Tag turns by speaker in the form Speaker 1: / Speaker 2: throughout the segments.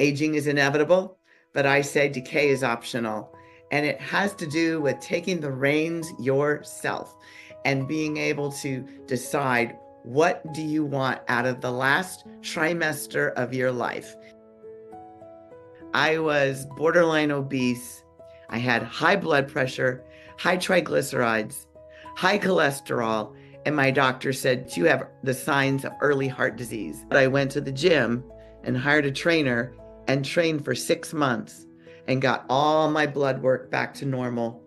Speaker 1: Aging is inevitable, but I say decay is optional. And it has to do with taking the reins yourself and being able to decide, what do you want out of the last trimester of your life? I was borderline obese. I had high blood pressure, high triglycerides, high cholesterol, and my doctor said, you have the signs of early heart disease. I went to the gym and hired a trainer and trained for 6 months and got all my blood work back to normal.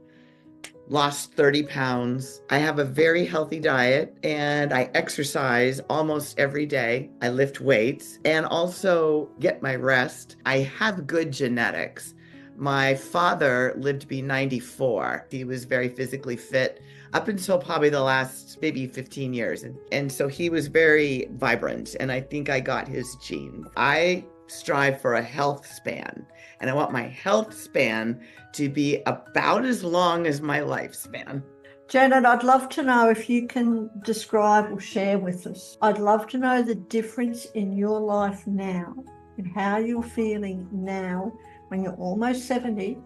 Speaker 1: Lost 30 pounds. I have a very healthy diet and I exercise almost every day. I lift weights and also get my rest. I have good genetics. My father lived to be 94. He was very physically fit up until probably the last maybe 15 years. And so he was very vibrant, and I think I got his genes. I strive for a health span, and I want my health span to be about as long as my lifespan.
Speaker 2: Janet, I'd love to know if you can describe or share with us. I'd love to know the difference in your life now and how you're feeling now when you're almost 70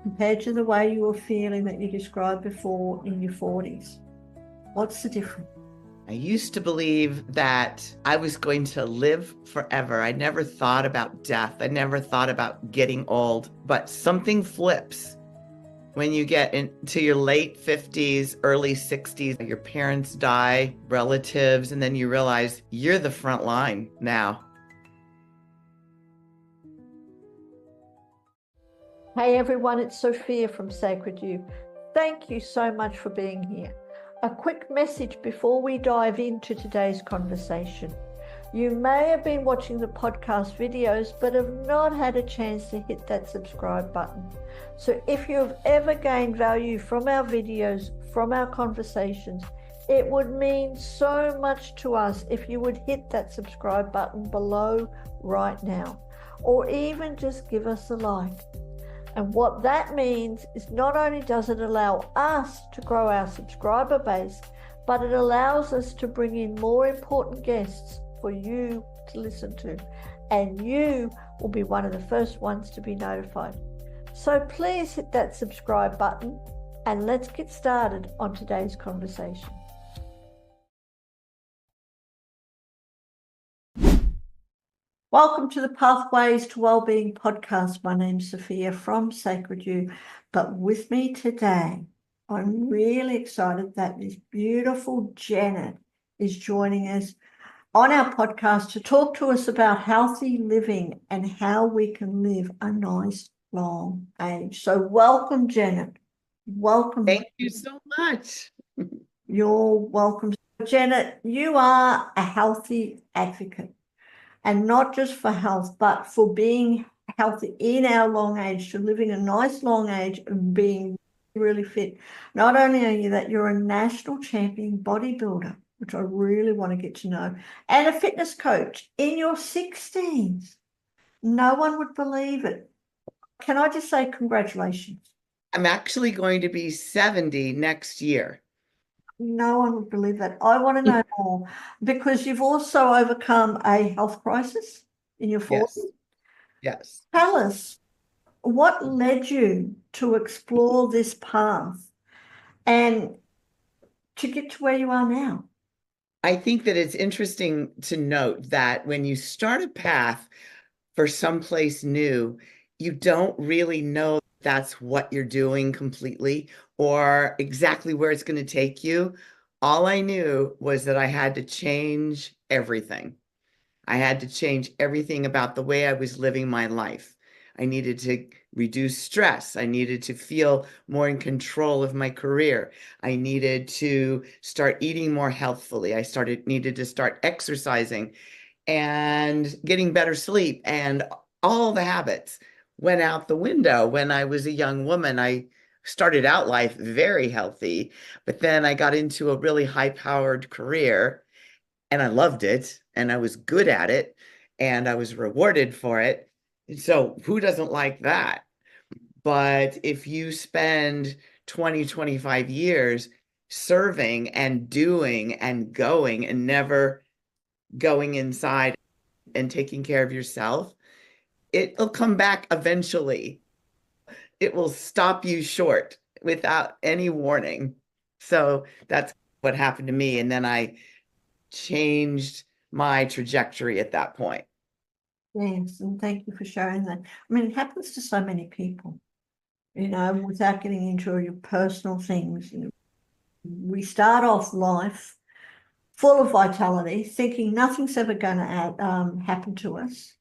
Speaker 2: compared to the way you were feeling that you described before in your 40s. What's the difference?
Speaker 1: I used to believe that I was going to live forever. I never thought about death. I never thought about getting old, but something flips. When you get into your late 50s, early 60s, your parents die, relatives, and then you realize you're the front line now.
Speaker 2: Hey everyone, it's Sophia from Sacred You. Thank you so much for being here. A quick message before we dive into today's conversation. You may have been watching the podcast videos, but have not had a chance to hit that subscribe button. So if you have ever gained value from our videos, from our conversations, it would mean so much to us if you would hit that subscribe button below right now, or even just give us a like. And what that means is not only does it allow us to grow our subscriber base, but it allows us to bring in more important guests for you to listen to. And you will be one of the first ones to be notified. So please hit that subscribe button and let's get started on today's conversation. Welcome to the Pathways to Wellbeing podcast. My name's Sophia from Sacred You, but with me today, I'm really excited that this beautiful Janet is joining us on our podcast to talk to us about healthy living and how we can live a nice long age. So welcome, Janet. Welcome.
Speaker 1: Thank you so much.
Speaker 2: You're welcome. Janet, you are a healthy advocate. And not just for health, but for being healthy in our long age, to living a nice long age and being really fit. Not only are you that, you're a national champion bodybuilder, which I really want to get to know, and a fitness coach in your 60s. No one would believe it. Can I just say congratulations?
Speaker 1: I'm actually going to be 70 next year.
Speaker 2: No one would believe that. I want to know more, because you've also overcome a health crisis in your 40s.
Speaker 1: Yes.
Speaker 2: Tell us, what led you to explore this path and to get to where you are now?
Speaker 1: I think that it's interesting to note that when you start a path for someplace new, you don't really know that's what you're doing completely or exactly where it's going to take you. All I knew was that I had to change everything. I had to change everything about the way I was living my life. I needed to reduce stress. I needed to feel more in control of my career. I needed to start eating more healthfully. Needed to start exercising and getting better sleep, and all the habits went out the window. When I was a young woman, I started out life very healthy, but then I got into a really high-powered career and I loved it and I was good at it and I was rewarded for it. So who doesn't like that? But if you spend 20, 25 years serving and doing and going and never going inside and taking care of yourself, it'll come back eventually. It will stop you short without any warning. So that's what happened to me. And then I changed my trajectory at that point.
Speaker 2: Yes, and thank you for sharing that. I mean, it happens to so many people, without getting into your personal things. We start off life full of vitality, thinking nothing's ever going to happen to us,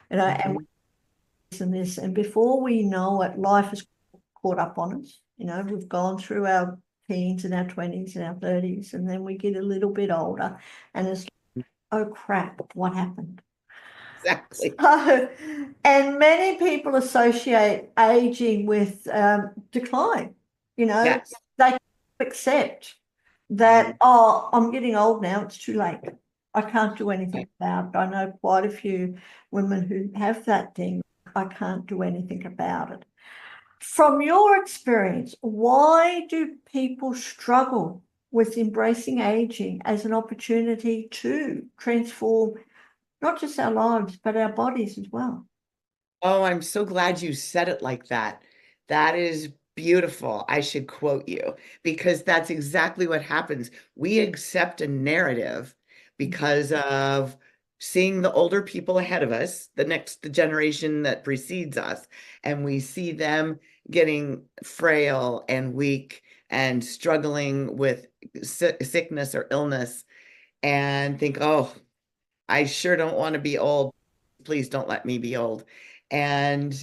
Speaker 2: and this, and before we know it, life has caught up on us. We've gone through our teens and our 20s and our 30s, and then we get a little bit older, and it's, oh crap, what happened?
Speaker 1: Exactly.
Speaker 2: So, and many people associate aging with decline.
Speaker 1: Yes.
Speaker 2: They accept that, oh, I'm getting old now, it's too late. I can't do anything about it. I know quite a few women who have that thing. I can't do anything about it. From your experience, why do people struggle with embracing aging as an opportunity to transform not just our lives, but our bodies as well?
Speaker 1: Oh, I'm so glad you said it like that. That is beautiful. I should quote you because that's exactly what happens. We accept a narrative because of seeing the older people ahead of us, the generation that precedes us, and we see them getting frail and weak and struggling with sickness or illness and think, oh, I sure don't want to be old. Please don't let me be old. And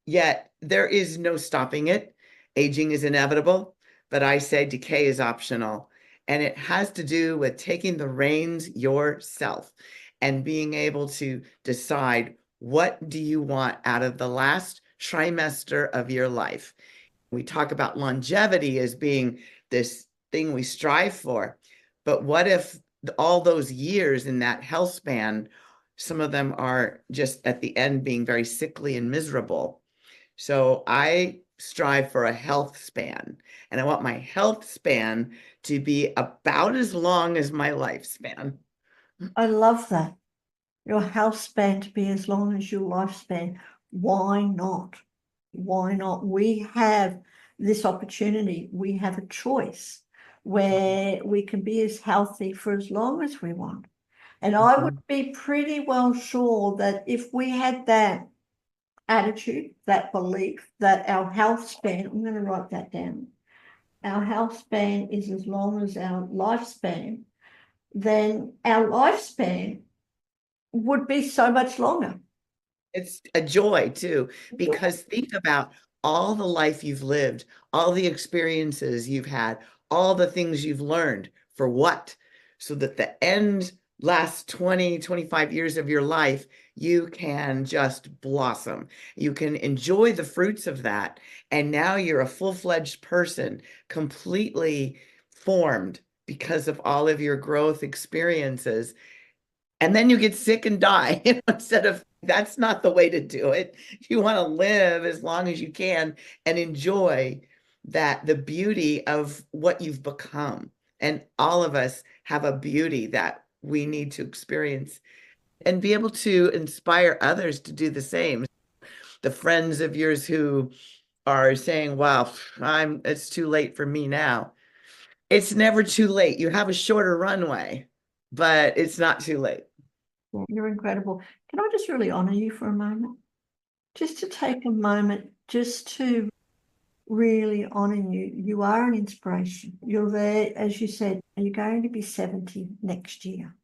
Speaker 1: yet there is no stopping it. Aging is inevitable, but I say decay is optional. And it has to do with taking the reins yourself and being able to decide what do you want out of the last trimester of your life. We talk about longevity as being this thing we strive for. But what if all those years in that health span, some of them are just at the end being very sickly and miserable? So I strive for a health span, and I want my health span to be about as long as my lifespan.
Speaker 2: I love that. Your health span to be as long as your lifespan. Why not? Why not? We have this opportunity. We have a choice where we can be as healthy for as long as we want. And I would be pretty well sure that if we had that attitude, that belief that our health span, I'm going to write that down, our health span is as long as our lifespan, then our lifespan would be so much longer.
Speaker 1: It's a joy too, because think about all the life you've lived, all the experiences you've had, all the things you've learned for what? So that the end last 20, 25 years of your life, you can just blossom. You can enjoy the fruits of that. And now you're a full-fledged person, completely formed because of all of your growth experiences, and then you get sick and die instead of that's not the way to do it. You want to live as long as you can and enjoy that the beauty of what you've become. And all of us have a beauty that we need to experience and be able to inspire others to do the same. The friends of yours who are saying, wow, it's too late for me now. It's never too late. You have a shorter runway, but it's not too late.
Speaker 2: You're incredible. Can I just really honor you for a moment? Just to take a moment, just to really honor you. You are an inspiration. You're there, as you said, you're going to be 70 next year,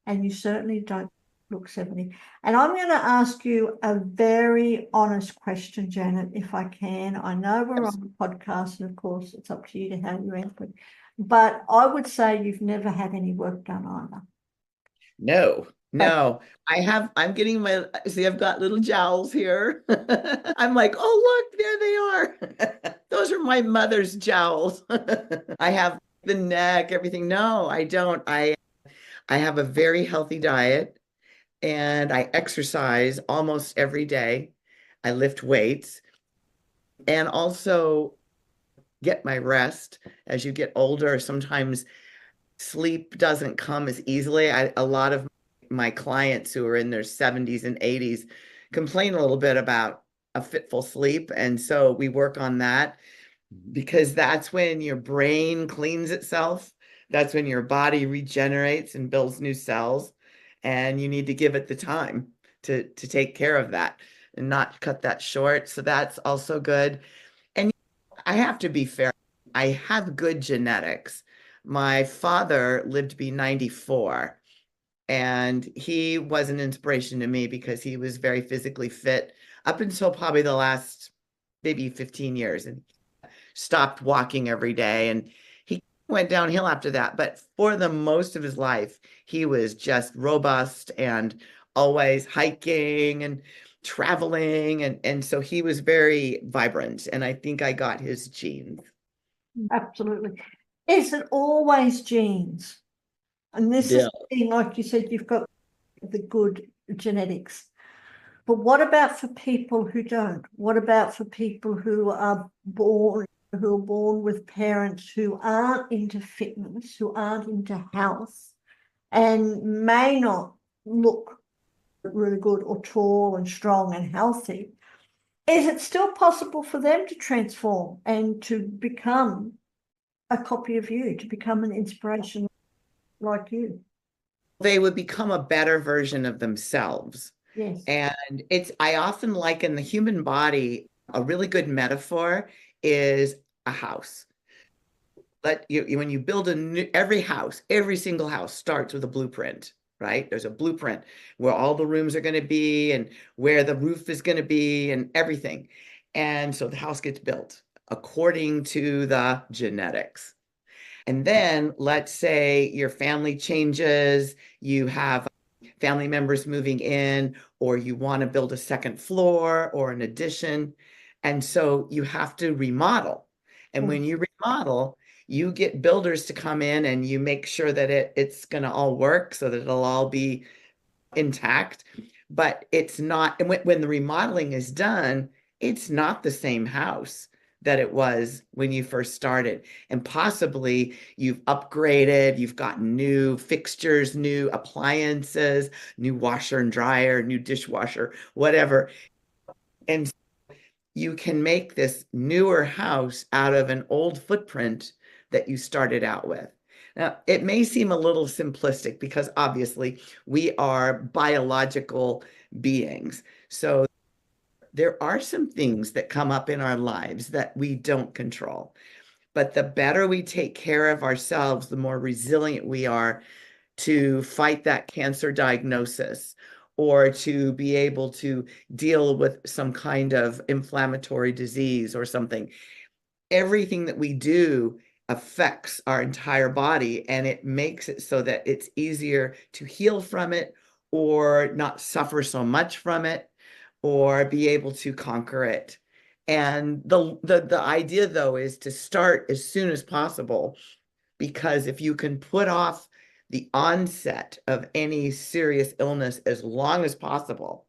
Speaker 2: and you certainly don't look 70. And I'm going to ask you a very honest question, Janet, if I can. I know we're on a podcast, and of course, it's up to you to how you answer it. But I would say you've never had any work done either.
Speaker 1: No,
Speaker 2: But
Speaker 1: no. I'm getting see, I've got little jowls here. I'm like, oh, look, there they are. Those are my mother's jowls. I have the neck, everything. No, I don't. I have a very healthy diet and I exercise almost every day. I lift weights and also get my rest. As you get older, sometimes sleep doesn't come as easily. A lot of my clients who are in their 70s and 80s complain a little bit about a fitful sleep. And so we work on that because that's when your brain cleans itself. That's when your body regenerates and builds new cells. And you need to give it the time to take care of that and not cut that short. So that's also good. And I have to be fair. I have good genetics. My father lived to be 94, and he was an inspiration to me because he was very physically fit up until probably the last maybe 15 years, and stopped walking every day. And he went downhill after that. But for the most of his life, he was just robust and always hiking and traveling. And so he was very vibrant. And I think I got his genes.
Speaker 2: Absolutely. Is it always genes? And this is
Speaker 1: Yeah.
Speaker 2: the thing, like you said, you've got the good genetics. But what about for people who don't? What about for people who are born with parents who aren't into fitness, who aren't into health, and may not look really good or tall and strong and healthy? Is it still possible for them to transform and to become a copy of you, to become an inspiration like you?
Speaker 1: They would become a better version of themselves.
Speaker 2: Yes.
Speaker 1: And I often liken the human body, a really good metaphor is a house. But when you build every house, every single house starts with a blueprint, right? There's a blueprint where all the rooms are going to be and where the roof is going to be and everything. And so the house gets built according to the genetics. And then let's say your family changes, you have family members moving in, or you want to build a second floor or an addition. And so you have to remodel. And when you remodel, you get builders to come in and you make sure that it's going to all work so that it'll all be intact. But it's not, and when the remodeling is done, it's not the same house that it was when you first started. And possibly you've upgraded, you've got new fixtures, new appliances, new washer and dryer, new dishwasher, whatever. And you can make this newer house out of an old footprint that you started out with. Now, it may seem a little simplistic because obviously we are biological beings. So there are some things that come up in our lives that we don't control. But the better we take care of ourselves, the more resilient we are to fight that cancer diagnosis or to be able to deal with some kind of inflammatory disease or something. Everything that we do affects our entire body, and it makes it so that it's easier to heal from it or not suffer so much from it or be able to conquer it. And the idea though is to start as soon as possible, because if you can put off the onset of any serious illness as long as possible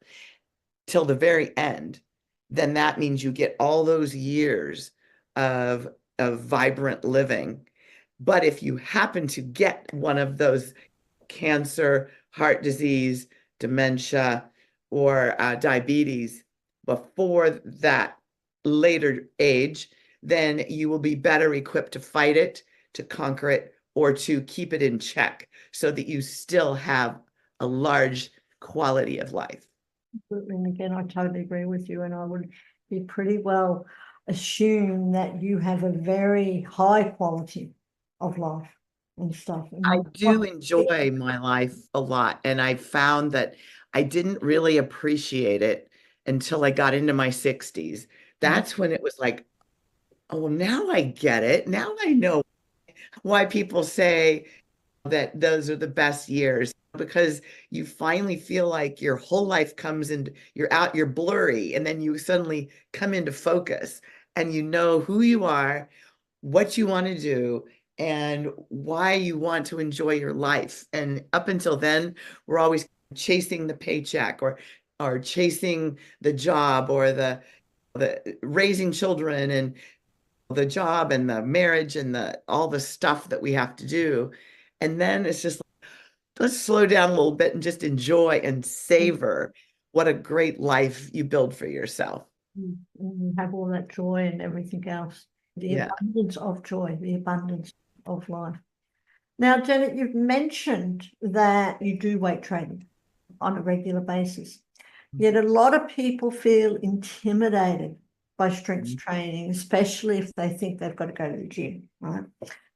Speaker 1: till the very end, then that means you get all those years of vibrant living. But if you happen to get one of those cancer, heart disease, dementia, or diabetes before that later age, then you will be better equipped to fight it, to conquer it, or to keep it in check so that you still have a large quality of life.
Speaker 2: And again, I totally agree with you, and I would be pretty well assume that you have a very high quality of life and stuff.
Speaker 1: I do enjoy my life a lot, and I found that I didn't really appreciate it until I got into my 60s. That's when it was like, oh, now I get it. Now I know why people say that those are the best years, because you finally feel like your whole life comes and you're blurry, and then you suddenly come into focus and you know who you are, what you want to do, and why you want to enjoy your life. And up until then, we're always chasing the paycheck or chasing the job or the raising children and the job and the marriage and the all the stuff that we have to do. And then it's just like, let's slow down a little bit and just enjoy and savor what a great life you build for yourself.
Speaker 2: And you have all that joy and everything else, the
Speaker 1: Yeah.
Speaker 2: abundance of joy, the abundance of life. Now, Janet, you've mentioned that you do weight training on a regular basis. Yet a lot of people feel intimidated by strength training, especially if they think they've got to go to the gym, right?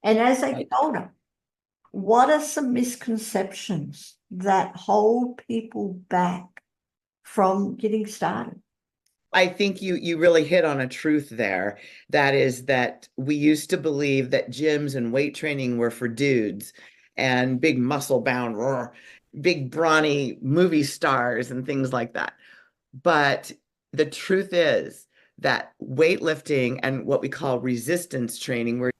Speaker 2: And as they get older, what are some misconceptions that hold people back from getting started?
Speaker 1: I think you really hit on a truth there. That is that we used to believe that gyms and weight training were for dudes and big muscle bound, big brawny movie stars and things like that. But the truth is that weightlifting and what we call resistance training, where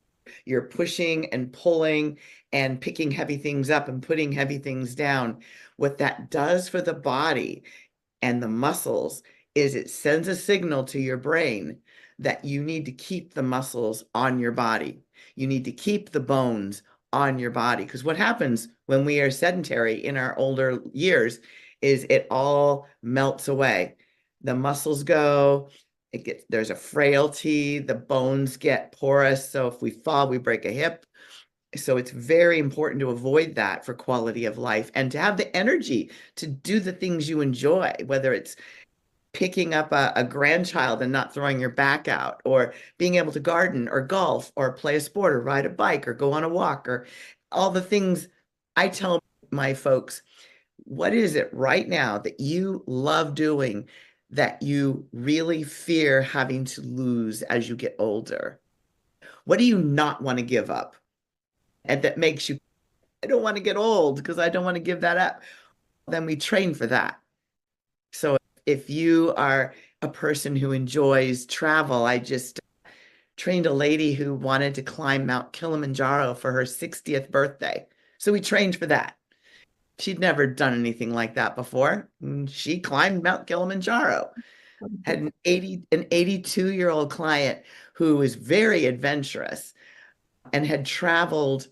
Speaker 1: you're pushing and pulling and picking heavy things up and putting heavy things down, what that does for the body and the muscles is it sends a signal to your brain that you need to keep the muscles on your body. You need to keep the bones on your body. Because what happens when we are sedentary in our older years is it all melts away. The muscles go, there's a frailty, the bones get porous. So if we fall, we break a hip. So it's very important to avoid that for quality of life and to have the energy to do the things you enjoy, whether it's picking up a grandchild and not throwing your back out, or being able to garden or golf or play a sport or ride a bike or go on a walk or all the things. I tell my folks, what is it right now that you love doing that you really fear having to lose as you get older? What do you not want to give up? And that makes you, I don't want to get old because I don't want to give that up. Then we train for that. So if you are a person who enjoys travel, I just trained a lady who wanted to climb Mount Kilimanjaro for her 60th birthday. So we trained for that. She'd never done anything like that before. And she climbed Mount Kilimanjaro. Had an 82-year-old client who was very adventurous and had traveled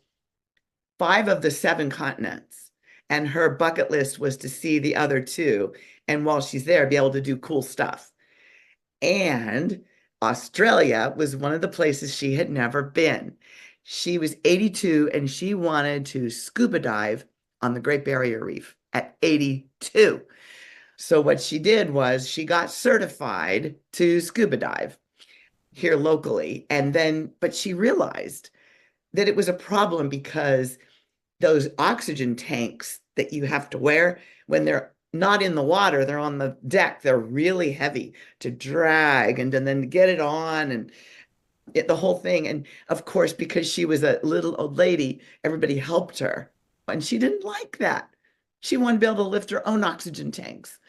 Speaker 1: 5 of the 7 continents. And her bucket list was to see the other 2. And while she's there, be able to do cool stuff. And Australia was one of the places she had never been. She was 82 and she wanted to scuba dive on the Great Barrier Reef at 82. So what she did was she got certified to scuba dive here locally. And then, but she realized that it was a problem because those oxygen tanks that you have to wear when they're not in the water, they're on the deck, they're really heavy to drag and then to get it on and the whole thing. And of course, because she was a little old lady, everybody helped her. And she didn't like that. She wanted to be able to lift her own oxygen tanks.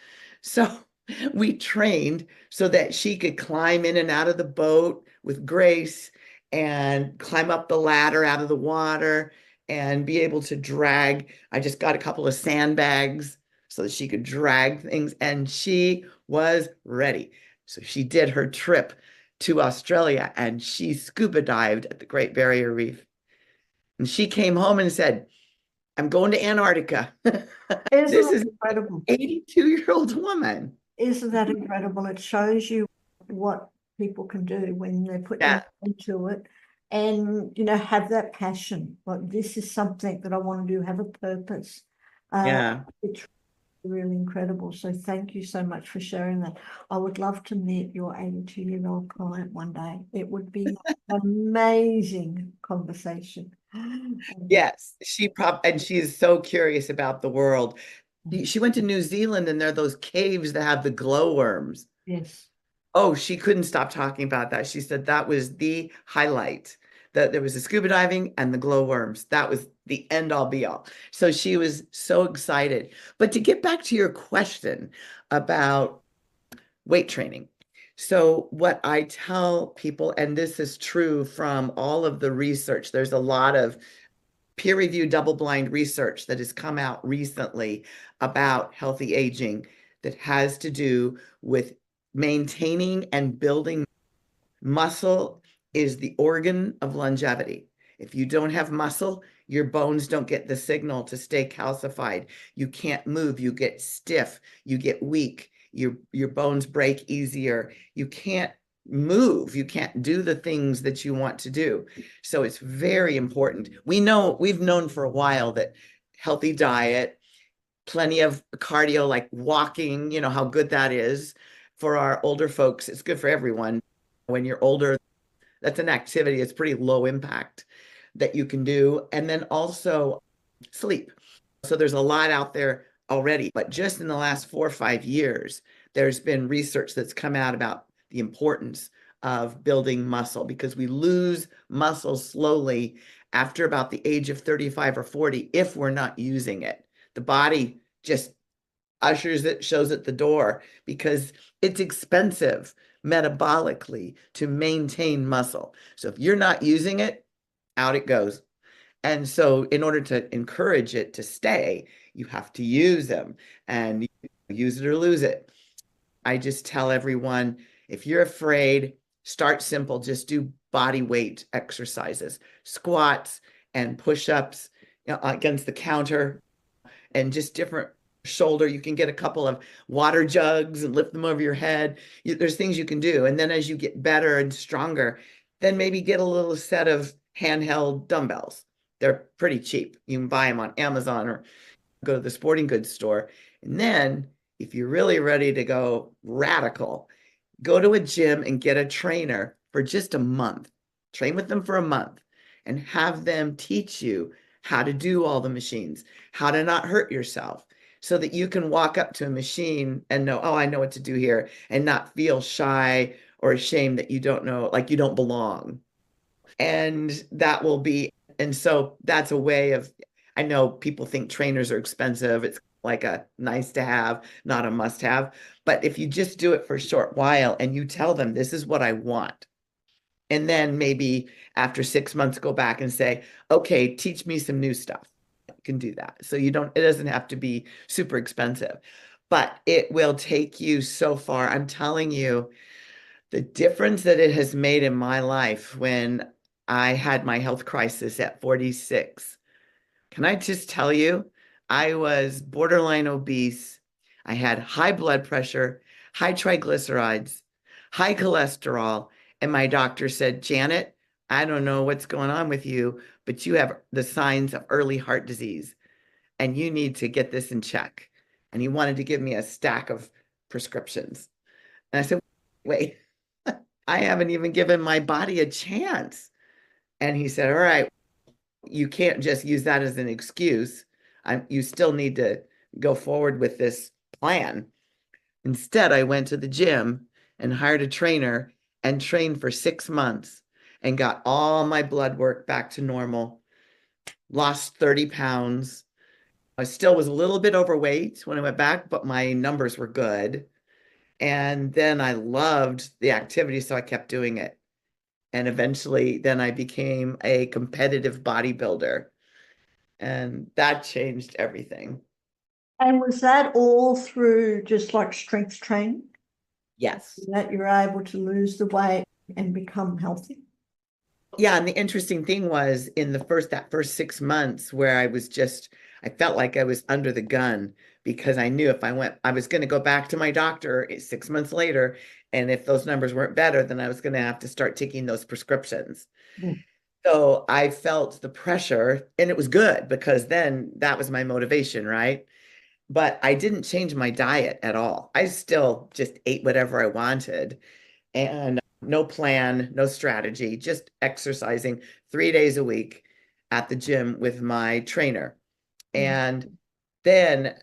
Speaker 1: So we trained so that she could climb in and out of the boat with grace and climb up the ladder out of the water and be able to drag. I just got a couple of sandbags so that she could drag things, and she was ready. So she did her trip to Australia and she scuba dived at the Great Barrier Reef. And she came home and said, I'm going to Antarctica. This
Speaker 2: Isn't
Speaker 1: is
Speaker 2: that incredible?
Speaker 1: 82-year-old woman.
Speaker 2: Isn't that incredible? It shows you what people can do when they put
Speaker 1: Yeah.
Speaker 2: into it and, you know, have that passion. Like, this is something that I want to do, have a purpose.
Speaker 1: Yeah.
Speaker 2: It's really incredible. So thank you so much for sharing that. I would love to meet your 82-year-old client one day. It would be an amazing conversation.
Speaker 1: Yes. And she's so curious about the world. She went to New Zealand and there are those caves that have the glowworms.
Speaker 2: Yes.
Speaker 1: Oh, she couldn't stop talking about that. She said that was the highlight. That there was the scuba diving and the glowworms. That was the end all be all. So she was so excited. But to get back to your question about weight training. So what I tell people, and this is true from all of the research, there's a lot of peer-reviewed double-blind research that has come out recently about healthy aging that has to do with maintaining and building muscle is the organ of longevity. If you don't have muscle, Your bones don't get the signal to stay calcified. You can't move. You get stiff. You get weak. Your bones break easier. You can't move. You can't do the things that you want to do. So it's very important. We've known for a while that healthy diet, plenty of cardio, like walking, how good that is for our older folks. It's good for everyone. When you're older, that's an activity. It's pretty low impact that you can do. And then also sleep. So there's a lot out there already, but just in the last 4 or 5 years, there's been research that's come out about the importance of building muscle, because we lose muscle slowly after about the age of 35 or 40 if we're not using it. The body just ushers it, shows it the door, because it's expensive metabolically to maintain muscle. So if you're not using it, out it goes. And so in order to encourage it to stay, you have to use them, and use it or lose it. I just tell everyone, if you're afraid, start simple. Just do body weight exercises, squats and push-ups, against the counter, and just different shoulder. You can get a couple of water jugs and lift them over your head. There's things you can do. And then as you get better and stronger, then maybe get a little set of handheld dumbbells. They're pretty cheap. You can buy them on Amazon or go to the sporting goods store. And then if you're really ready to go radical, go to a gym and get a trainer for just a month. Train with them for a month and have them teach you how to do all the machines, how to not hurt yourself, so that you can walk up to a machine and know, oh, I know what to do here, and not feel shy or ashamed that you don't know, like you don't belong. And so that's a way of, I know people think trainers are expensive. It's like a nice to have, not a must have. But if you just do it for a short while and you tell them, this is what I want, and then maybe after 6 months, go back and say, okay, teach me some new stuff. You can do that. So it doesn't have to be super expensive, but it will take you so far. I'm telling you, the difference that it has made in my life when I had my health crisis at 46. Can I just tell you, I was borderline obese. I had high blood pressure, high triglycerides, high cholesterol. And my doctor said, Janet, I don't know what's going on with you, but you have the signs of early heart disease and you need to get this in check. And he wanted to give me a stack of prescriptions. And I said, wait, I haven't even given my body a chance. And he said, all right, you can't just use that as an excuse. You still need to go forward with this plan. Instead, I went to the gym and hired a trainer and trained for 6 months and got all my blood work back to normal, lost 30 pounds. I still was a little bit overweight when I went back, but my numbers were good. And then I loved the activity, so I kept doing it. And eventually, then I became a competitive bodybuilder. And that changed everything.
Speaker 2: And was that all through just like strength training
Speaker 1: Yes.
Speaker 2: that you're able to lose the weight and become healthy?
Speaker 1: Yeah, and the interesting thing was in that first 6 months where I felt like I was under the gun, because I knew if I was going to go back to my doctor 6 months later, and if those numbers weren't better, then I was going to have to start taking those prescriptions.
Speaker 2: Mm.
Speaker 1: So I felt the pressure, and it was good because then that was my motivation, right? But I didn't change my diet at all. I still just ate whatever I wanted, and no plan, no strategy, just exercising 3 days a week at the gym with my trainer. And then,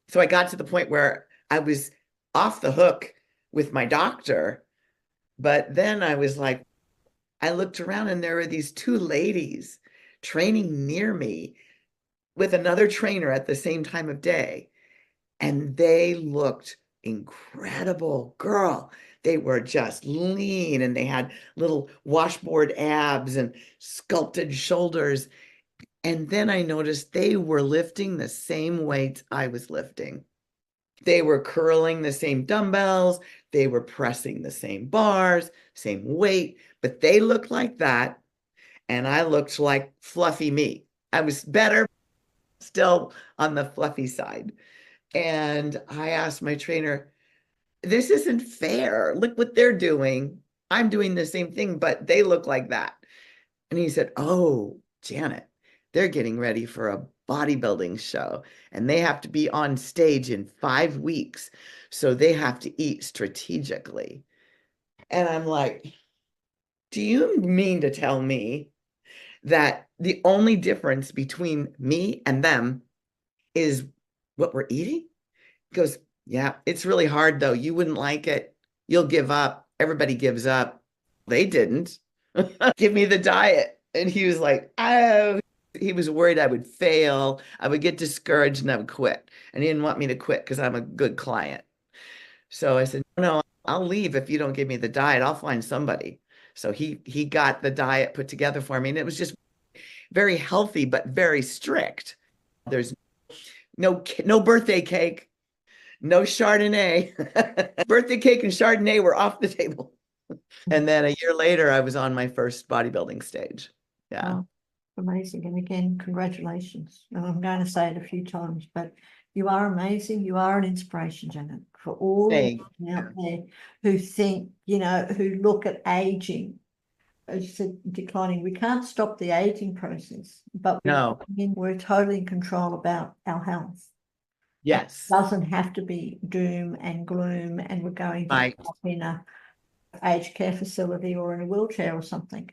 Speaker 1: so I got to the point where I was off the hook with my doctor, but then I was like, I looked around and there were these two ladies training near me with another trainer at the same time of day. And they looked incredible. Girl, they were just lean and they had little washboard abs and sculpted shoulders. And then I noticed they were lifting the same weights I was lifting. They were curling the same dumbbells. They were pressing the same bars, same weight, but they looked like that. And I looked like fluffy me. I was better, still on the fluffy side. And I asked my trainer, this isn't fair. Look what they're doing. I'm doing the same thing, but they look like that. And he said, oh, Janet, they're getting ready for a bodybuilding show and they have to be on stage in 5 weeks. So they have to eat strategically. And I'm like, do you mean to tell me that the only difference between me and them is what we're eating? He goes, yeah, it's really hard though. You wouldn't like it. You'll give up. Everybody gives up. They didn't. Give me the diet. And he was like, oh, he was worried I would fail. I would get discouraged and I would quit. And he didn't want me to quit because I'm a good client. So I said, no, I'll leave if you don't give me the diet. I'll find somebody. So he got the diet put together for me. And it was just very healthy, but very strict. There's no birthday cake, no Chardonnay. Birthday cake and Chardonnay were off the table. And then a year later, I was on my first bodybuilding stage. Yeah.
Speaker 2: Wow, amazing. And again, congratulations. And I'm going to say it a few times, but you are amazing. You are an inspiration, Janet, for all the
Speaker 1: Thank
Speaker 2: women out there who think, who look at aging as you said, declining. We can't stop the aging process, but
Speaker 1: No.
Speaker 2: we're totally in control about our health. It
Speaker 1: Yes.
Speaker 2: doesn't have to be doom and gloom, and we're going to
Speaker 1: Right.
Speaker 2: end up in a aged care facility or in a wheelchair or something.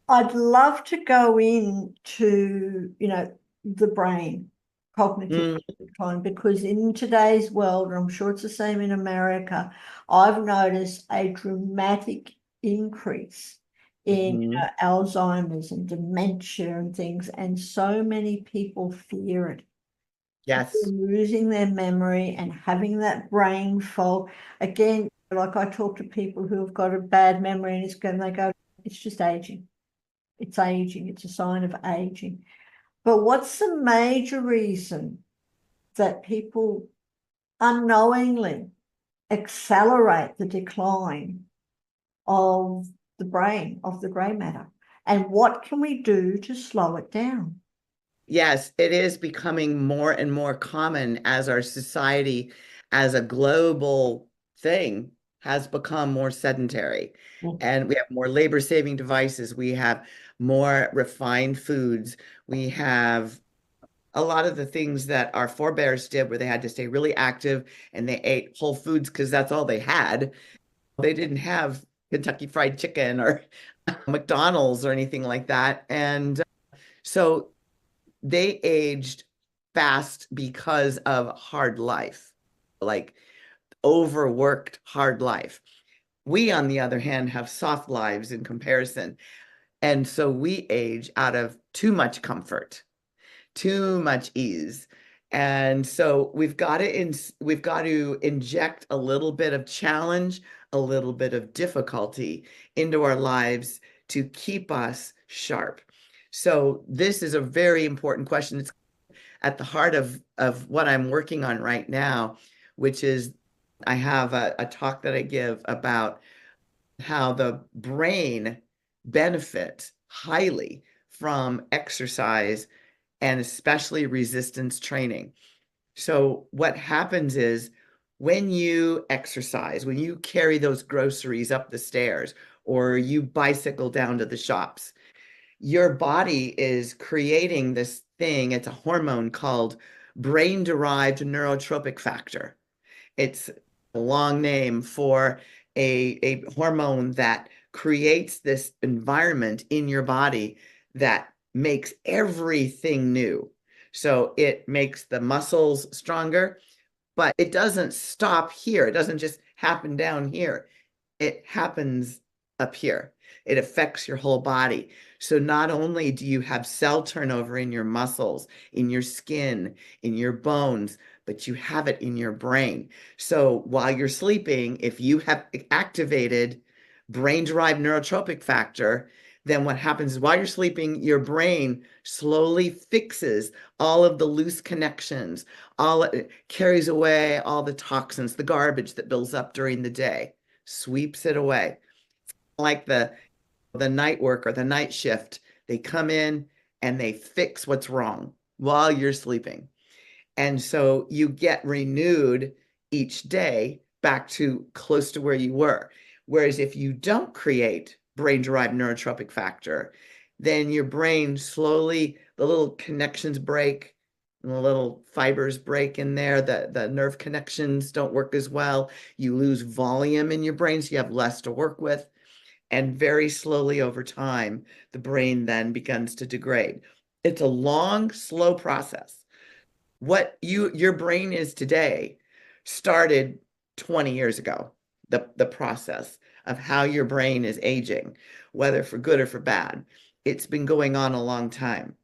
Speaker 2: I'd love to go into, the brain, cognitive decline, because in today's world, and I'm sure it's the same in America, I've noticed a dramatic increase in Alzheimer's and dementia and things, and so many people fear it.
Speaker 1: Yes.
Speaker 2: Losing their memory and having that brain fog. Again, like I talk to people who have got a bad memory and they go, it's just aging. It's aging. It's a sign of aging. But what's the major reason that people unknowingly accelerate the decline of the brain, of the gray matter? And what can we do to slow it down?
Speaker 1: Yes, it is becoming more and more common as our society, as a global thing, has become more sedentary. And we have more labor-saving devices. We have more refined foods. We have a lot of the things that our forebears did where they had to stay really active and they ate whole foods because that's all they had. They didn't have Kentucky Fried Chicken or McDonald's or anything like that. And so they aged fast because of hard life, like overworked hard life. We, on the other hand, have soft lives in comparison. And so we age out of too much comfort, too much ease. And so we've got to inject a little bit of challenge, a little bit of difficulty into our lives to keep us sharp. So this is a very important question. It's at the heart of what I'm working on right now, which is I have a talk that I give about how the brain benefits highly from exercise and especially resistance training. So what happens is when you exercise, when you carry those groceries up the stairs or you bicycle down to the shops, your body is creating this thing. It's a hormone called brain-derived neurotrophic factor. It's a long name for a hormone that creates this environment in your body that makes everything new. So it makes the muscles stronger, but it doesn't stop here. It doesn't just happen down here. It happens up here. It affects your whole body. So not only do you have cell turnover in your muscles, in your skin, in your bones, but you have it in your brain. So while you're sleeping, if you have activated brain-derived neurotrophic factor, then what happens is while you're sleeping, your brain slowly fixes all of the loose connections, all carries away all the toxins, the garbage that builds up during the day, sweeps it away. Like the night work or the night shift, they come in and they fix what's wrong while you're sleeping. And so you get renewed each day back to close to where you were. Whereas if you don't create brain-derived neurotrophic factor, then your brain slowly, the little connections break, and the little fibers break in there, the nerve connections don't work as well. You lose volume in your brain, so you have less to work with. And very slowly over time, the brain then begins to degrade. It's a long, slow process. What your brain is today started 20 years ago, the process of how your brain is aging, whether for good or for bad. It's been going on a long time.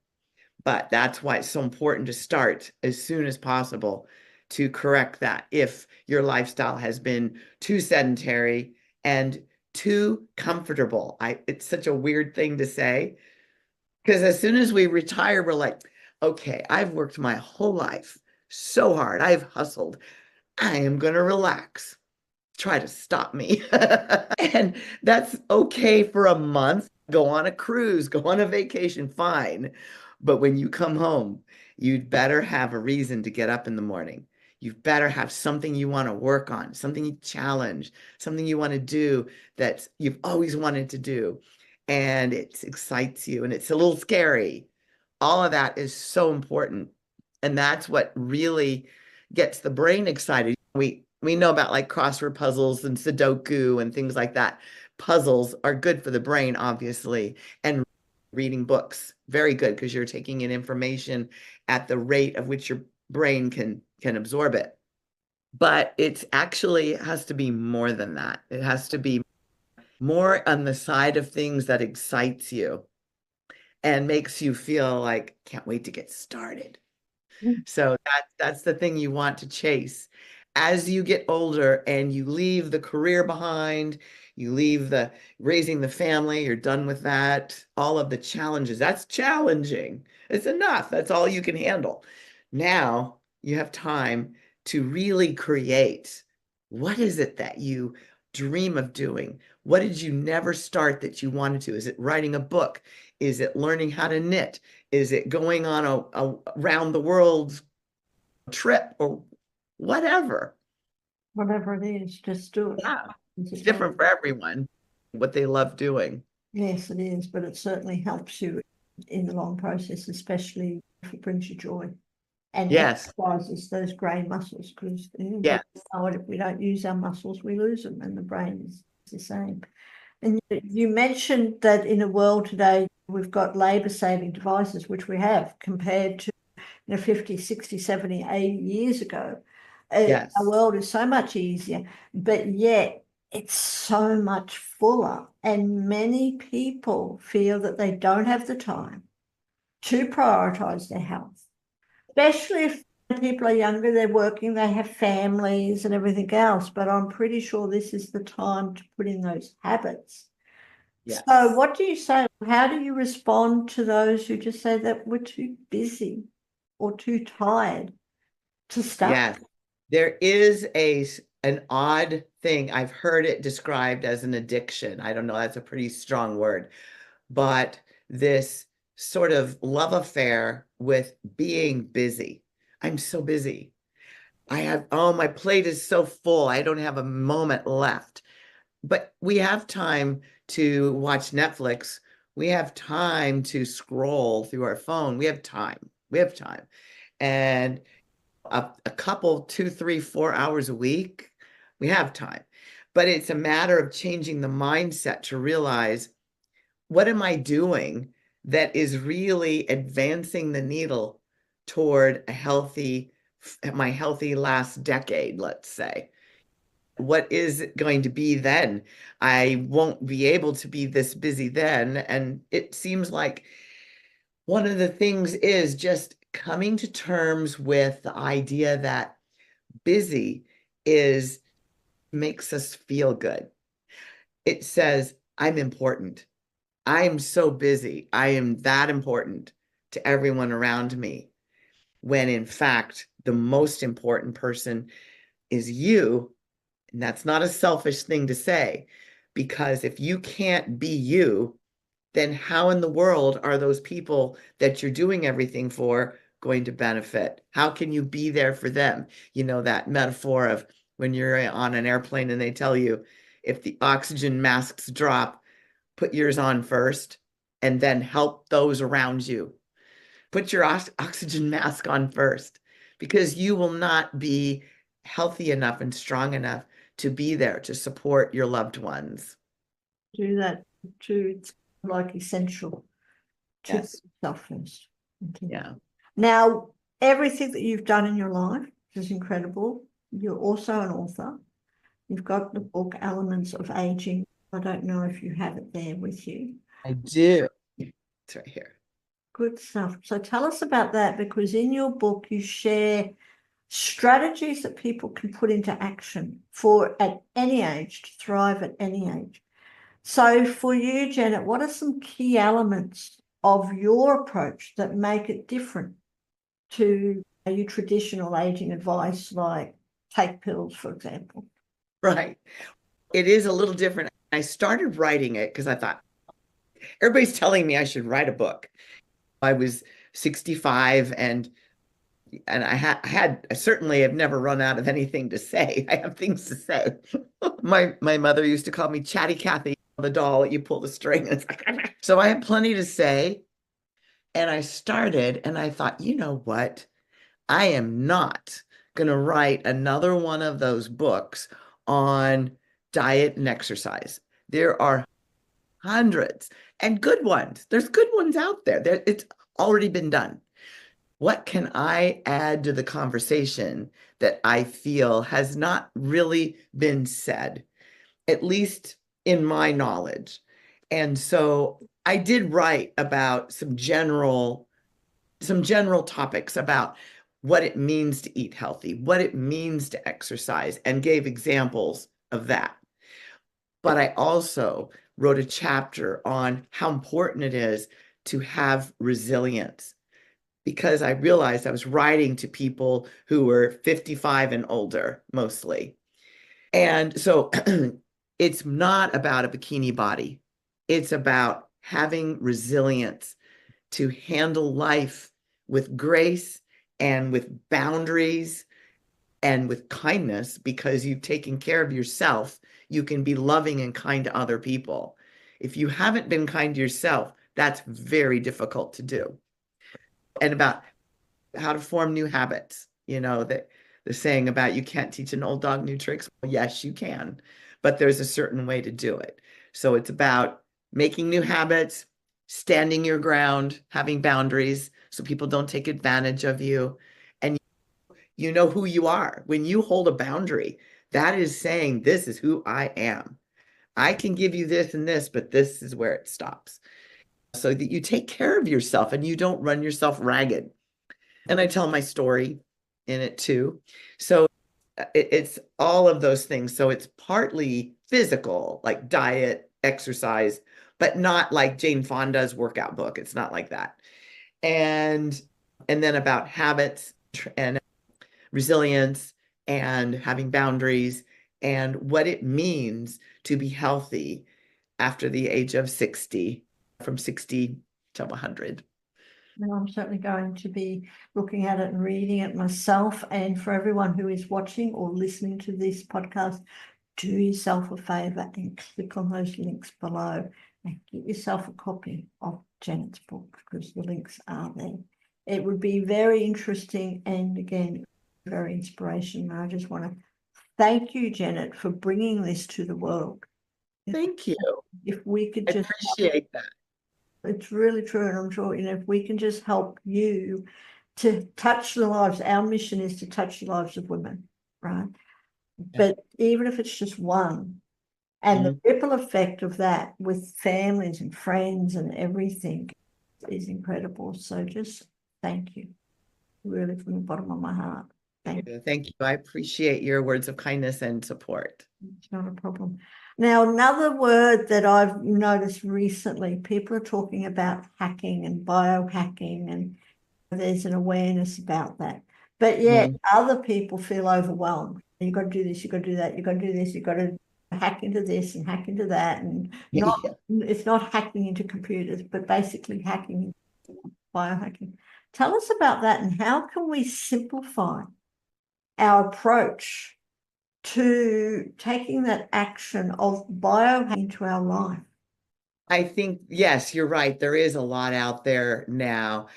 Speaker 1: But that's why it's so important to start as soon as possible to correct that if your lifestyle has been too sedentary and too comfortable. It's such a weird thing to say because as soon as we retire, we're like, okay, I've worked my whole life so hard. I've hustled. I am going to relax. Try to stop me. And that's okay for a month. Go on a cruise, go on a vacation, fine. But when you come home, you'd better have a reason to get up in the morning. You've better have something you want to work on, something you challenge, something you want to do that you've always wanted to do. And it excites you and it's a little scary. All of that is so important. And that's what really gets the brain excited. We know about like crossword puzzles and Sudoku and things like that. Puzzles are good for the brain, obviously, and reading books, very good because you're taking in information at the rate of which your brain can absorb it. But it actually has to be more than that. It has to be more on the side of things that excites you and makes you feel like, can't wait to get started. So that's the thing you want to chase. As you get older and you leave the career behind, you leave the raising the family, you're done with that, all of the challenges. That's challenging. It's enough. That's all you can handle. Now you have time to really create. What is it that you dream of doing? What did you never start that you wanted to? Is it writing a book? Is it learning how to knit? Is it going on a around the world trip or whatever?
Speaker 2: Whatever it is, just do it.
Speaker 1: Yeah, it's different for everyone, what they love doing.
Speaker 2: Yes, it is, but it certainly helps you in the long process, especially if it brings you joy and
Speaker 1: Yes,
Speaker 2: exercises those brain muscles because
Speaker 1: yes,
Speaker 2: if we don't use our muscles, we lose them, and the brain is the same. And you mentioned that in the world today, we've got labor-saving devices, which we have compared to 50, 60, 70, 80 years ago.
Speaker 1: yes,
Speaker 2: Our world is so much easier, but yet it's so much fuller. And many people feel that they don't have the time to prioritize their health, especially if people are younger, they're working, they have families and everything else. But I'm pretty sure this is the time to put in those habits.
Speaker 1: yes.
Speaker 2: So what do you say? How do you respond to those who just say that we're too busy or too tired to start?
Speaker 1: Yes. There is an odd thing. I've heard it described as an addiction. I don't know, that's a pretty strong word, but this sort of love affair with being busy. I'm so busy. Oh, my plate is so full. I don't have a moment left. But we have time to watch Netflix. We have time to scroll through our phone. We have time. We have time. And a couple, 2, 3, 4 hours a week, we have time. But it's a matter of changing the mindset to realize, what am I doing that is really advancing the needle toward my healthy last decade, let's say? What is it going to be then? I won't be able to be this busy then. And it seems like one of the things is just coming to terms with the idea that busy is makes us feel good. It says, I'm important. I'm so busy. I am that important to everyone around me. When in fact, the most important person is you. And that's not a selfish thing to say, because if you can't be you, then how in the world are those people that you're doing everything for going to benefit? How can you be there for them? You know, that metaphor of when you're on an airplane and they tell you if the oxygen masks drop, put yours on first and then help those around you. Put your oxygen mask on first because you will not be healthy enough and strong enough to be there to support your loved ones.
Speaker 2: Do that too. It's like essential to
Speaker 1: Yes.
Speaker 2: yourself first. Okay.
Speaker 1: Yeah.
Speaker 2: Now, everything that you've done in your life is incredible. You're also an author. You've got the book Elements of Aging. I don't know if you have it there with you.
Speaker 1: I do. It's right here.
Speaker 2: Good stuff. So tell us about that, because in your book you share strategies that people can put into action for at any age to thrive at any age. So for you, Janet, what are some key elements of your approach that make it different to your traditional aging advice, like take pills, for example?
Speaker 1: Right. It is a little different. I started writing it because I thought everybody's telling me I should write a book. I was 65 and I certainly have never run out of anything to say. I have things to say. My mother used to call me Chatty Cathy, the doll. You pull the string. And it's like, so I had plenty to say. And I started and I thought, you know what? I am not going to write another one of those books on diet and exercise. There are hundreds and good ones. There's good ones out there. It's already been done. What can I add to the conversation that I feel has not really been said, at least in my knowledge? And so I did write about some general topics about what it means to eat healthy, what it means to exercise, and gave examples of that. But I also wrote a chapter on how important it is to have resilience, because I realized I was writing to people who were 55 and older mostly. And so it's not about a bikini body. It's about having resilience to handle life with grace and with boundaries and with kindness, because you've taken care of yourself. You can be loving and kind to other people. If you haven't been kind to yourself, that's very difficult to do. And about how to form new habits, you know, that the saying about you can't teach an old dog new tricks. Well, yes, you can, but there's a certain way to do it. So it's about making new habits, standing your ground, having boundaries so people don't take advantage of you. And you know who you are. When you hold a boundary, that is saying, this is who I am. I can give you this and this, but this is where it stops. So that you take care of yourself and you don't run yourself ragged. And I tell my story in it too. So it's all of those things. So it's partly physical, like diet, exercise, but not like Jane Fonda's workout book. It's not like that. And then about habits and resilience and having boundaries and what it means to be healthy after the age of 60, from 60 to 100.
Speaker 2: And I'm certainly going to be looking at it and reading it myself. And for everyone who is watching or listening to this podcast, do yourself a favor and click on those links below and get yourself a copy of Janet's book, because the links are there. It would be very interesting and, again, very inspirational. I just want to thank you, Janet, for bringing this to the world.
Speaker 1: Thank you.
Speaker 2: If we could
Speaker 1: I
Speaker 2: just
Speaker 1: appreciate that.
Speaker 2: It's really true. And I'm sure, if we can just help you to touch the lives, our mission is to touch the lives of women, right? Yeah. But even if it's just one, and the ripple effect of that with families and friends and everything is incredible. So just thank you, really, from the bottom of my heart. Thank you.
Speaker 1: Thank you. I appreciate your words of kindness and support.
Speaker 2: It's not a problem. Now, another word that I've noticed recently, people are talking about hacking and biohacking, and there's an awareness about that. But yet other people feel overwhelmed. You've got to do this, you've got to do that, you've got to do this, you've got to hack into this and hack into that, and not
Speaker 1: Yeah.
Speaker 2: it's not hacking into computers, but basically hacking into biohacking. Tell us about that, and how can we simplify our approach to taking that action of biohacking into our life?
Speaker 1: I think, yes, you're right. There is a lot out there now.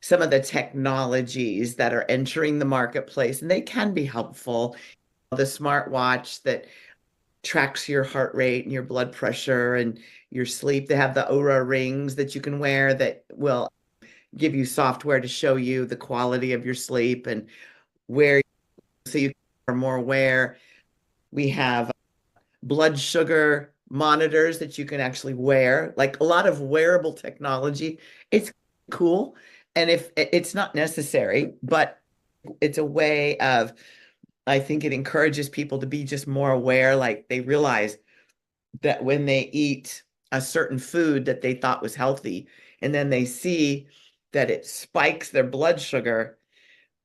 Speaker 1: Some of the technologies that are entering the marketplace, and they can be helpful. The smartwatch that tracks your heart rate and your blood pressure and your sleep. They have the Oura rings that you can wear that will give you software to show you the quality of your sleep and where, so you are more aware. We have blood sugar monitors that you can actually wear, like a lot of wearable technology. It's cool. And if it's not necessary, but it's a way of, I think it encourages people to be just more aware, like they realize that when they eat a certain food that they thought was healthy, and then they see that it spikes their blood sugar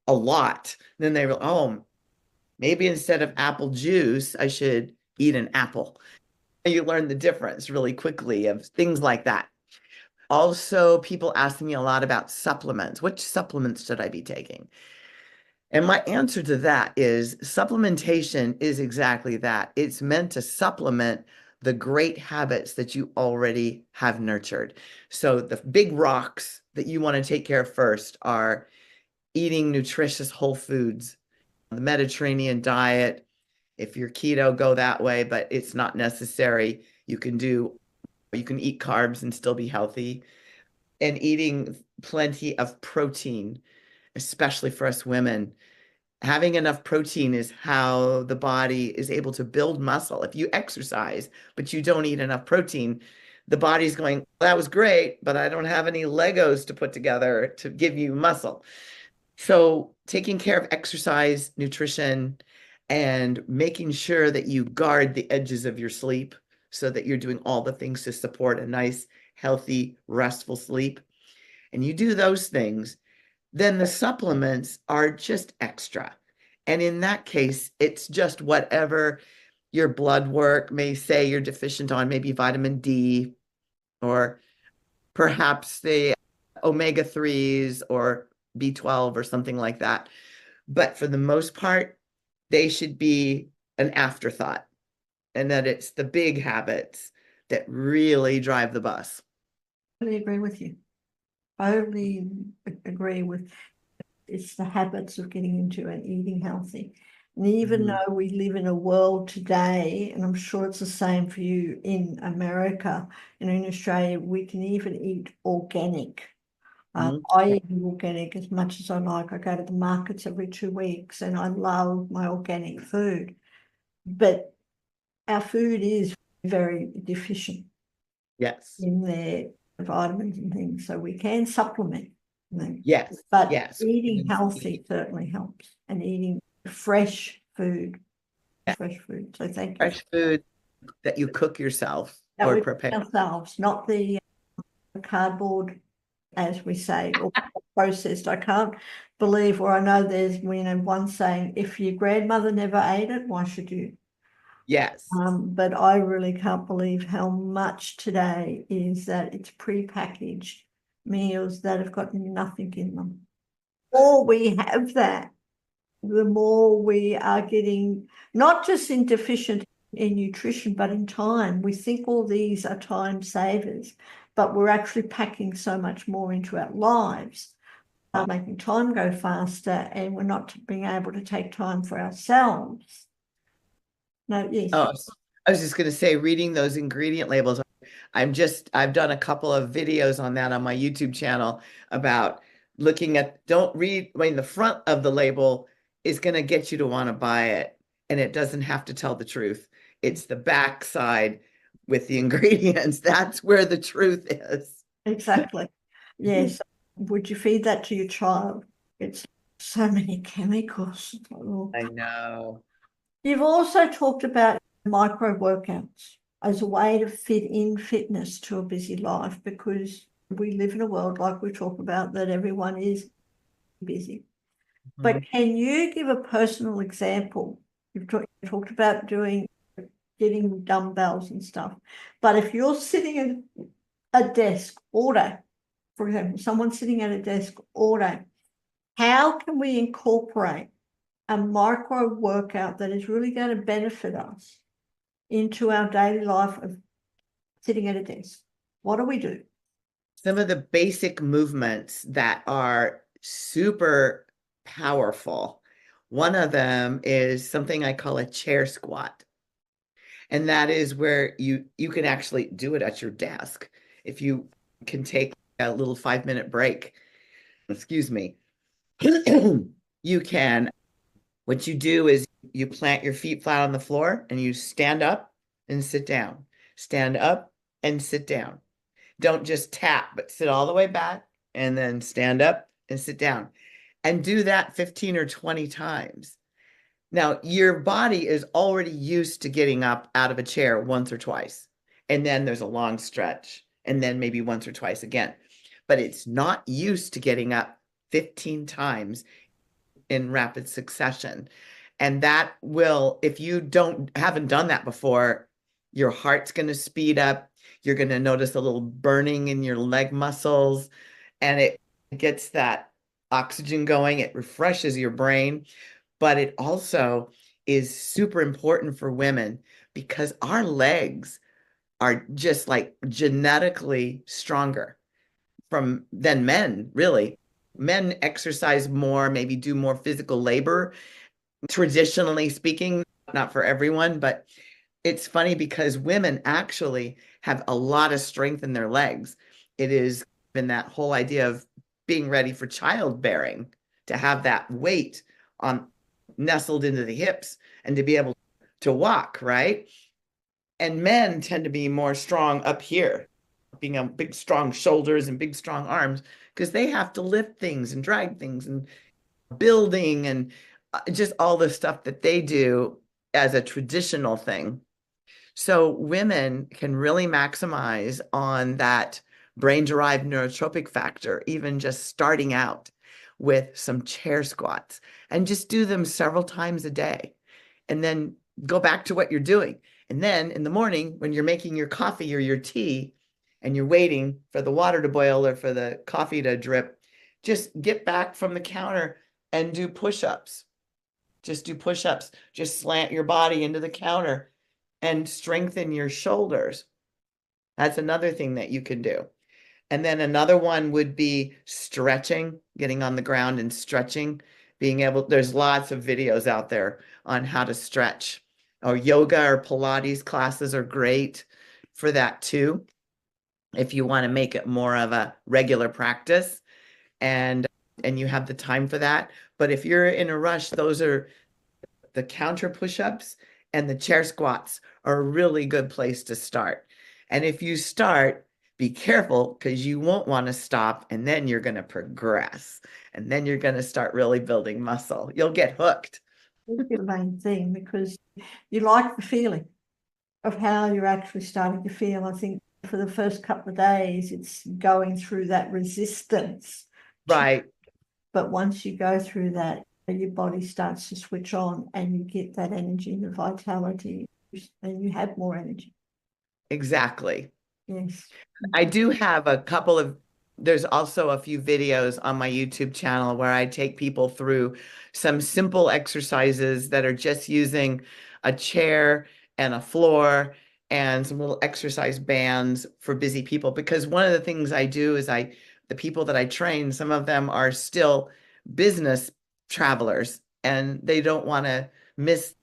Speaker 1: a lot, then they will, oh, maybe instead of apple juice, I should eat an apple. You learn the difference really quickly of things like that. Also, people ask me a lot about supplements. Which supplements should I be taking? And my answer to that is supplementation is exactly that. It's meant to supplement the great habits that you already have nurtured. So the big rocks that you want to take care of first are eating nutritious whole foods, the Mediterranean diet. If you're keto, go that way, but it's not necessary. You can eat carbs and still be healthy. And eating plenty of protein, especially for us women. Having enough protein is how the body is able to build muscle. If you exercise, but you don't eat enough protein, the body's going, that was great, but I don't have any Legos to put together to give you muscle. So taking care of exercise, nutrition, and making sure that you guard the edges of your sleep so that you're doing all the things to support a nice, healthy, restful sleep. And you do those things, then the supplements are just extra. And in that case, it's just whatever your blood work may say you're deficient on, maybe vitamin D or perhaps the omega 3s or B12 or something like that. But for the most part, they should be an afterthought, and that it's the big habits that really drive the bus.
Speaker 2: I totally agree with you. I totally agree with it's the habits of getting into and eating healthy. And even though we live in a world today, and I'm sure it's the same for you in America and in Australia, we can even eat organic. I eat organic as much as I like. I go to the markets every 2 weeks and I love my organic food. But our food is very deficient
Speaker 1: Yes.
Speaker 2: in their vitamins and things, so we can supplement them.
Speaker 1: Yes.
Speaker 2: But
Speaker 1: Yes.
Speaker 2: eating healthy certainly helps, and eating fresh food. Fresh food. So thank you.
Speaker 1: Fresh food that you cook yourself
Speaker 2: That
Speaker 1: or
Speaker 2: we
Speaker 1: prepare.
Speaker 2: ourselves, not the cardboard, as we say, or processed. I can't believe, or I know there's one saying, if your grandmother never ate it, why should you?
Speaker 1: Yes.
Speaker 2: But I really can't believe how much today is that it's pre-packaged meals that have got nothing in them. The more we have that, the more we are getting not just in deficient in nutrition, but in time. We think all these are time savers, but we're actually packing so much more into our lives, making time go faster, and we're not being able to take time for ourselves. No, yes.
Speaker 1: Oh, I was just going to say, reading those ingredient labels. I've done a couple of videos on that on my YouTube channel about looking at, don't read, I mean, the front of the label is going to get you to want to buy it, and it doesn't have to tell the truth. It's the back side with the ingredients. That's where the truth is.
Speaker 2: Exactly. Yes. Would you feed that to your child? It's so many chemicals.
Speaker 1: I know.
Speaker 2: You've also talked about micro workouts as a way to fit in fitness to a busy life, because we live in a world, like we talk about, that everyone is busy. But can you give a personal example? You've talked about doing getting dumbbells and stuff. But if you're sitting at a desk all day, for example, someone sitting at a desk all day, how can we incorporate a micro workout that is really going to benefit us into our daily life of sitting at a desk? What do we do?
Speaker 1: Some of the basic movements that are super powerful. One of them is something I call a chair squat. And that is where you can actually do it at your desk. If you can take a little 5-minute break, excuse me, you can. What you do is you plant your feet flat on the floor and you stand up and sit down. Stand up and sit down. Don't just tap, but sit all the way back and then stand up and sit down. And do that 15 or 20 times. Now, your body is already used to getting up out of a chair once or twice. And then there's a long stretch, and then maybe once or twice again. But it's not used to getting up 15 times in rapid succession. And that will, if you haven't done that before, your heart's going to speed up. You're going to notice a little burning in your leg muscles, and it gets that oxygen going. It refreshes your brain, but it also is super important for women because our legs are just like genetically stronger than men, really. Men exercise more, maybe do more physical labor, traditionally speaking, not for everyone, but it's funny because women actually have a lot of strength in their legs. It is been that whole idea of being ready for childbearing, to have that weight on nestled into the hips and to be able to walk, right? And men tend to be more strong up here, being on big, strong shoulders and big, strong arms, because they have to lift things and drag things and building and just all the stuff that they do as a traditional thing. So women can really maximize on that brain-derived neurotropic factor, even just starting out with some chair squats and just do them several times a day. And then go back to what you're doing. And then in the morning, when you're making your coffee or your tea and you're waiting for the water to boil or for the coffee to drip, just get back from the counter and do push-ups. Just do push-ups. Just slant your body into the counter and strengthen your shoulders. That's another thing that you can do. And then another one would be stretching, getting on the ground and stretching, there's lots of videos out there on how to stretch. Or yoga or Pilates classes are great for that too, if you want to make it more of a regular practice and you have the time for that. But if you're in a rush, those are the counter push-ups and the chair squats are a really good place to start. And if you start, be careful because you won't want to stop and then you're going to progress and then you're going to start really building muscle. You'll get hooked.
Speaker 2: It'll be the main thing because you like the feeling of how you're actually starting to feel. I think for the first couple of days, it's going through that resistance.
Speaker 1: Right.
Speaker 2: But once you go through that, your body starts to switch on and you get that energy and the vitality and you have more energy.
Speaker 1: Exactly.
Speaker 2: Yes.
Speaker 1: I do have there's also a few videos on my YouTube channel where I take people through some simple exercises that are just using a chair and a floor and some little exercise bands for busy people. Because one of the things I do is the people that I train, some of them are still business travelers and they don't want to miss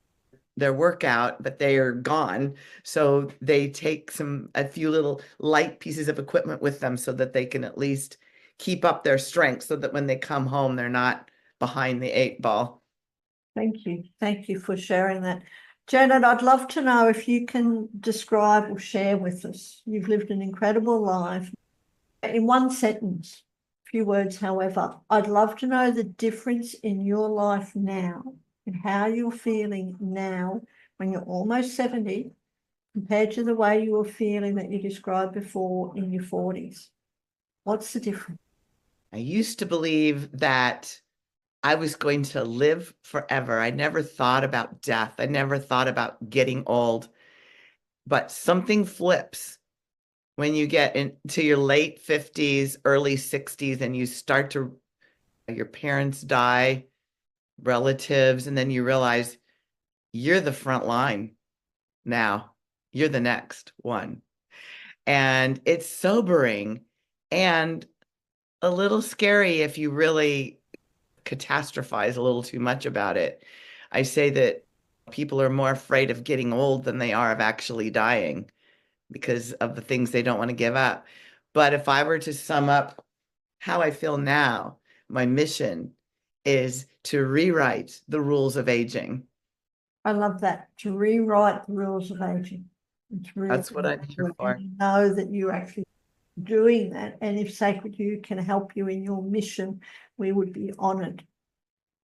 Speaker 1: their workout, but they are gone. So they take a few little light pieces of equipment with them so that they can at least keep up their strength so that when they come home, they're not behind the 8 ball.
Speaker 2: Thank you. Thank you for sharing that. Janet, I'd love to know if you can describe or share with us. You've lived an incredible life. In one sentence, few words, however, I'd love to know the difference in your life now and how you're feeling now when you're almost 70 compared to the way you were feeling that you described before in your 40s. What's the difference?
Speaker 1: I used to believe that I was going to live forever. I never thought about death. I never thought about getting old. but something flips when you get into your late 50s, early 60s, and you start to, your parents die, relatives, and then you realize you're the front line now. You're the next one. And it's sobering and a little scary if you really catastrophize a little too much about it. I say that people are more afraid of getting old than they are of actually dying because of the things they don't want to give up. But if I were to sum up how I feel now, my mission is to rewrite the rules of aging.
Speaker 2: I love that, to rewrite the rules of aging. It's really
Speaker 1: That's what I'm here for.
Speaker 2: and know that you're actually doing that. And if Sacred You can help you in your mission, we would be honored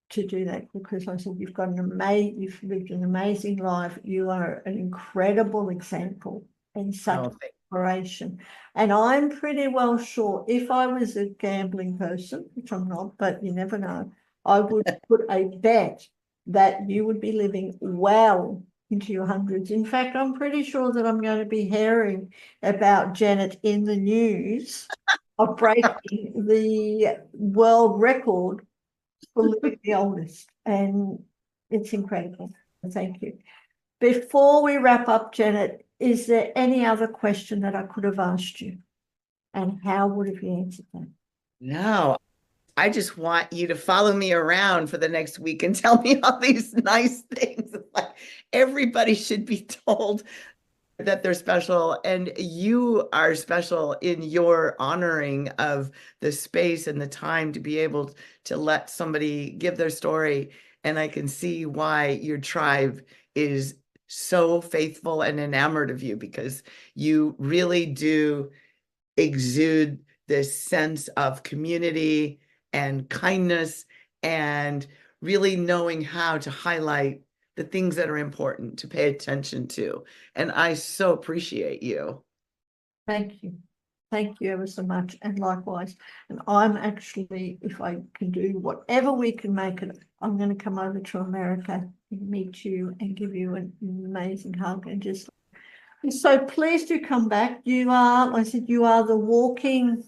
Speaker 2: to do that, because I said you've got you've lived an amazing life. You are an incredible example and such inspiration. And I'm pretty well sure if I was a gambling person, which I'm not, but you never know, I would put a bet that you would be living well into your hundreds. In fact, I'm pretty sure that I'm going to be hearing about Janet in the news of breaking the world record for living the oldest, and it's incredible. Thank you. Before we wrap up, Janet, is there any other question that I could have asked you? And how would have you answered that?
Speaker 1: No, I just want you to follow me around for the next week and tell me all these nice things. Like everybody should be told that they're special, and you are special in your honoring of the space and the time to be able to let somebody give their story. And I can see why your tribe is so faithful and enamored of you, because you really do exude this sense of community and kindness and really knowing how to highlight the things that are important to pay attention to. And I so appreciate you.
Speaker 2: Thank you. Thank you ever so much. And likewise. And I'm actually, if I can do whatever we can make it, I'm going to come over to America and meet you and give you an amazing hug. And just so please do come back. You are, like I said, you are the walking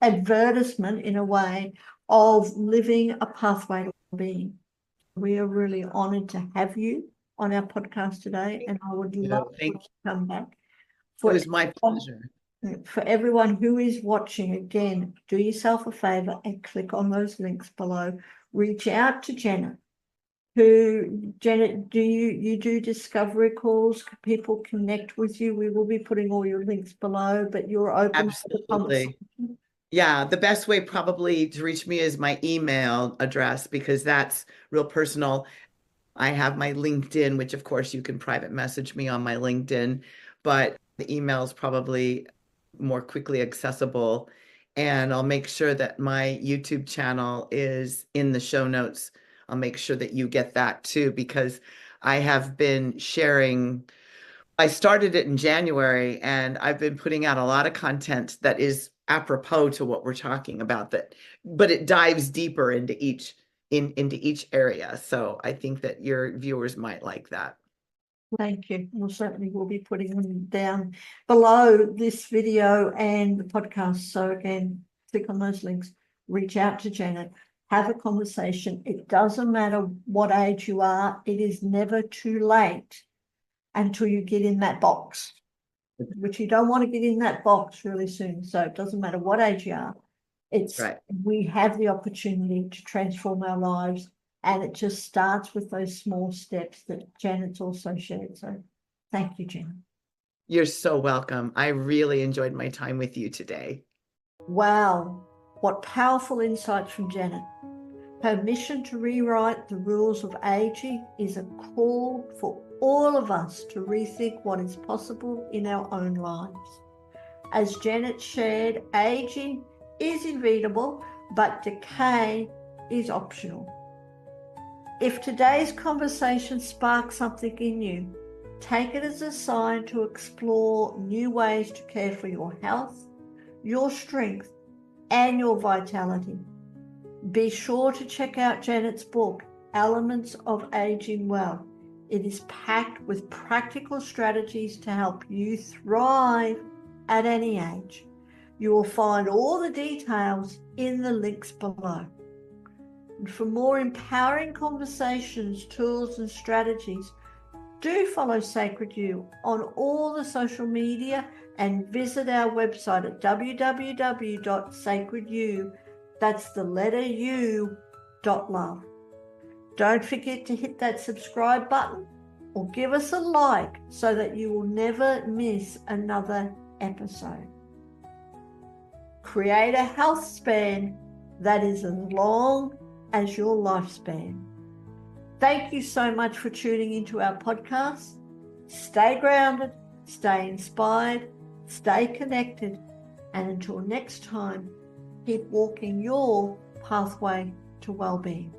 Speaker 2: advertisement in a way of living a pathway to being. We are really honored to have you on our podcast today, and I would love you to come back.
Speaker 1: It was my pleasure.
Speaker 2: For everyone who is watching, again, do yourself a favor and click on those links below. Reach out to Janet. Janet, do you do discovery calls? Can people connect with you? We will be putting all your links below, but you're open to the conversation.
Speaker 1: Yeah, the best way probably to reach me is my email address, because that's real personal. I have my LinkedIn, which of course you can private message me on my LinkedIn, but the email is probably more quickly accessible. And I'll make sure that my YouTube channel is in the show notes. I'll make sure that you get that too, because I have been sharing. I started it in January, and I've been putting out a lot of content that is apropos to what we're talking about, that, but it dives deeper into each area. So I think that your viewers might like that.
Speaker 2: Thank you. We'll certainly will be putting them down below this video and the podcast. So again, click on those links, reach out to Janet, have a conversation. It doesn't matter what age you are. It is never too late until you get in that box, which you don't want to get in that box really soon. So it doesn't matter what age you are. It's right. We have the opportunity to transform our lives, and it just starts with those small steps that Janet's also shared. So thank you, Janet.
Speaker 1: You're so welcome. I really enjoyed my time with you today.
Speaker 2: Wow, what powerful insights from Janet. Her mission to rewrite the rules of aging is a call for all of us to rethink what is possible in our own lives. As Janet shared, aging is inevitable, but decay is optional. If today's conversation sparks something in you, take it as a sign to explore new ways to care for your health, your strength, and your vitality. Be sure to check out Janet's book, Elements of Aging Well. It is packed with practical strategies to help you thrive at any age. You will find all the details in the links below. And for more empowering conversations, tools, and strategies, do follow Sacred You on all the social media and visit our website at www.sacredyou, that's the letter U, .love. Don't forget to hit that subscribe button or give us a like so that you will never miss another episode. Create a health span that is as long as your lifespan. Thank you so much for tuning into our podcast. Stay grounded, stay inspired, stay connected, and until next time, keep walking your pathway to well-being.